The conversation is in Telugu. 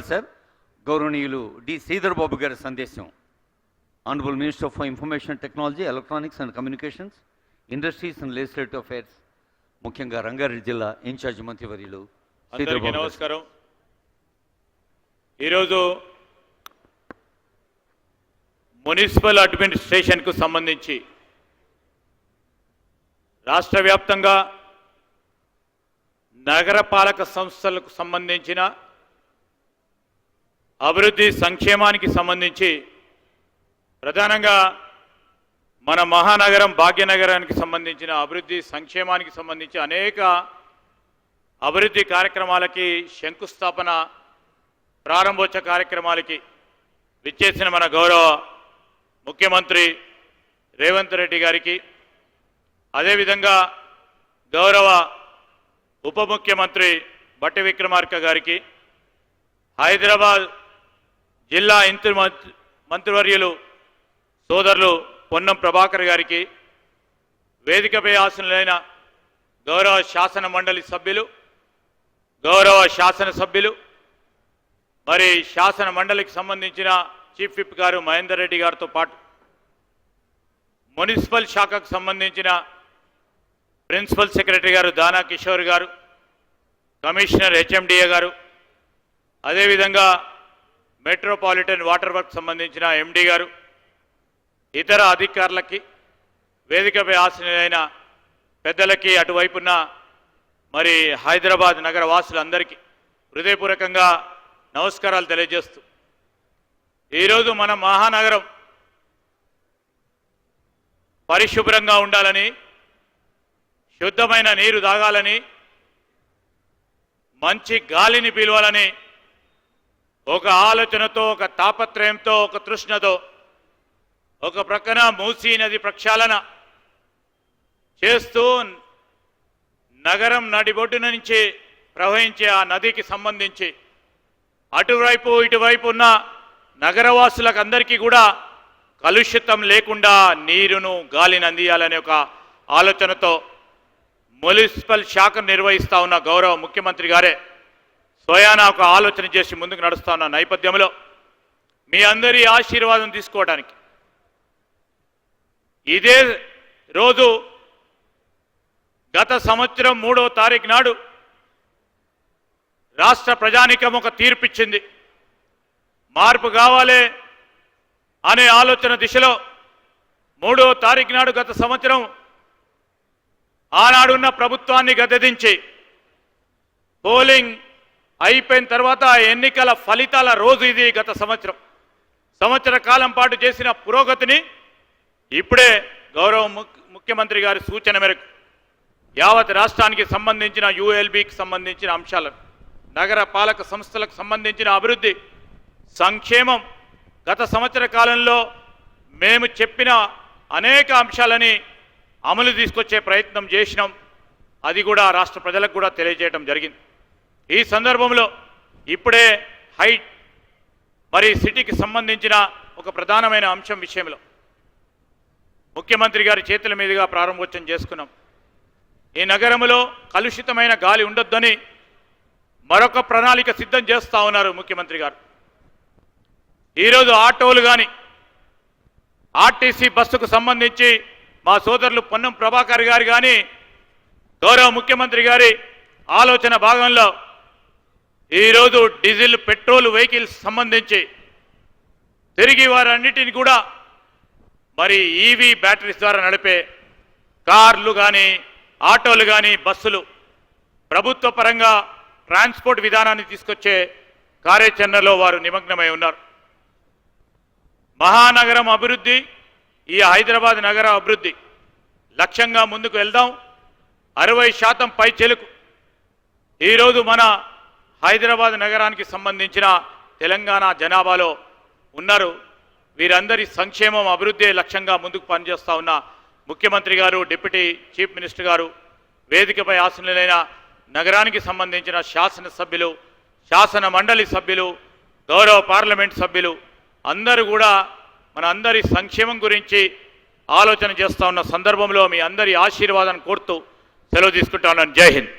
సార్ గౌరవనీయులు డి శ్రీధర్ బాబు గారి సందేశం. Honourable minister for information technology, electronics and communications, industries and legislative affairs, ముఖ్యంగా రంగారెడ్డి జిల్లా ఇన్ఛార్జ్ మంత్రివర్యులు. అందరికీ నమస్కారం. ఈరోజు మున్సిపల్ అడ్మినిస్ట్రేషన్కు సంబంధించి రాష్ట్ర వ్యాప్తంగా నగరపాలక సంస్థలకు సంబంధించిన అభివృద్ధి సంక్షేమానికి సంబంధించి ప్రధానంగా మన మహానగరం భాగ్యనగరానికి సంబంధించిన అభివృద్ధి సంక్షేమానికి సంబంధించి అనేక అభివృద్ధి కార్యక్రమాలకి శంకుస్థాపన ప్రారంభోత్సవ కార్యక్రమాలకి విచ్చేసిన మన గౌరవ ముఖ్యమంత్రి రేవంత్ రెడ్డి గారికి, అదేవిధంగా గౌరవ ఉప ముఖ్యమంత్రి బట్టి విక్రమార్క గారికి, హైదరాబాద్ జిల్లా మంత్రివర్యులు సోదరులు పొన్నం ప్రభాకర్ గారికి, వేదికపై ఆసనులైన గౌరవ శాసన మండలి సభ్యులు, గౌరవ శాసనసభ్యులు, మరి శాసన మండలికి సంబంధించిన చీఫ్ విప్ గారు మహేందర్ రెడ్డి గారితో పాటు మున్సిపల్ శాఖకు సంబంధించిన ప్రిన్సిపల్ సెక్రటరీ గారు దానా కిషోర్ గారు, కమిషనర్ హెచ్ఎండిఏ గారు, అదేవిధంగా మెట్రోపాలిటన్ వాటర్ వర్క్ సంబంధించిన ఎండి గారు, ఇతర అధికారులకి, వేదికపై ఆసీనులైన పెద్దలకి, అటువైపున్న మరి హైదరాబాద్ నగర వాసులందరికీ హృదయపూర్వకంగా నమస్కారాలు తెలియజేస్తూ, ఈరోజు మన మహానగరం పరిశుభ్రంగా ఉండాలని, శుద్ధమైన నీరు తాగాలని, మంచి గాలిని పీల్వాలని ఒక ఆలోచనతో, ఒక తాపత్రయంతో, ఒక తృష్ణతో ఒక ప్రక్కన మూసీ నది ప్రక్షాళన చేస్తూ నగరం నడిబొడ్డున నుంచి ప్రవహించే ఆ నదికి సంబంధించి అటువైపు ఇటువైపు ఉన్న నగరవాసులకు అందరికీ కూడా కలుషితం లేకుండా నీరును గాలిని అందియాలనే ఒక ఆలోచనతో మున్సిపల్ శాఖను నిర్వహిస్తూ ఉన్న గౌరవ ముఖ్యమంత్రి గారే స్వయానా ఒక ఆలోచన చేసి ముందుకు నడుస్తూ ఉన్న నేపథ్యంలో మీ అందరి ఆశీర్వాదం తీసుకోవడానికి ఇదే రోజు గత సంవత్సరం 3వ తారీఖు నాడు రాష్ట్ర ప్రజానీకం ఒక తీర్పిచ్చింది. మార్పు కావాలి అనే ఆలోచన దిశలో 3వ తారీఖు నాడు గత సంవత్సరం ఆనాడున్న ప్రభుత్వాన్ని గద్దెదించి పోలింగ్ అయిపోయిన తర్వాత ఎన్నికల ఫలితాల రోజు ఇది. గత సంవత్సర కాలం పాటు చేసిన పురోగతిని ఇప్పుడే గౌరవ ముఖ్యమంత్రి గారి సూచన మేరకు యావత్ రాష్ట్రానికి సంబంధించిన యుఎల్బికి సంబంధించిన అంశాలను, నగర పాలక సంస్థలకు సంబంధించిన అభివృద్ధి సంక్షేమం గత సంవత్సర కాలంలో మేము చెప్పిన అనేక అంశాలని అమలు తీసుకొచ్చే ప్రయత్నం చేసినాం. అది కూడా రాష్ట్ర ప్రజలకు కూడా తెలియజేయడం జరిగింది. ఈ సందర్భంలో ఇప్పుడే హైట్ మరి సిటీకి సంబంధించిన ఒక ప్రధానమైన అంశం విషయంలో ముఖ్యమంత్రి గారి చేతుల మీదుగా ప్రారంభోత్సవం చేసుకున్నాం. ఈ నగరంలో కలుషితమైన గాలి ఉండొద్దని మరొక ప్రణాళిక సిద్ధం చేస్తూ ఉన్నారు ముఖ్యమంత్రి గారు. ఈరోజు ఆటోలు కానీ ఆర్టీసీ బస్సుకు సంబంధించి మా సోదరులు పొన్నం ప్రభాకర్ గారు కానీ గౌరవ ముఖ్యమంత్రి గారి ఆలోచన భాగంలో ఈరోజు డీజిల్ పెట్రోల్ వెహికల్స్ సంబంధించి తిరిగి వారన్నిటిని కూడా మరి ఈవీ బ్యాటరీస్ ద్వారా నడిపే కార్లు కానీ ఆటోలు కానీ బస్సులు ప్రభుత్వ పరంగా ట్రాన్స్పోర్ట్ విధానాన్ని తీసుకొచ్చే కార్యాచరణలో వారు నిమగ్నమై ఉన్నారు. మహానగరం అభివృద్ధి, ఈ హైదరాబాద్ నగర అభివృద్ధి లక్ష్యంగా ముందుకు వెళ్దాం. 60% పై చెలుకు ఈరోజు మన హైదరాబాద్ నగరానికి సంబంధించిన తెలంగాణ జనాభాలో ఉన్నారు. వీరందరి సంక్షేమం, అభివృద్ధి లక్ష్యంగా ముందుకు పనిచేస్తూ ఉన్న ముఖ్యమంత్రి గారు, డిప్యూటీ చీఫ్ మినిస్టర్ గారు, వేదికపై ఆసీనులైన నగరానికి సంబంధించిన శాసనసభ్యులు, శాసన మండలి సభ్యులు, గౌరవ పార్లమెంట్ సభ్యులు అందరూ కూడా మన అందరి సంక్షేమం గురించి ఆలోచన చేస్తూ ఉన్న సందర్భంలో మీ అందరి ఆశీర్వాదాన్ని కోరుతూ సెలవు తీసుకుంటా ఉన్నాను. జై హింద్.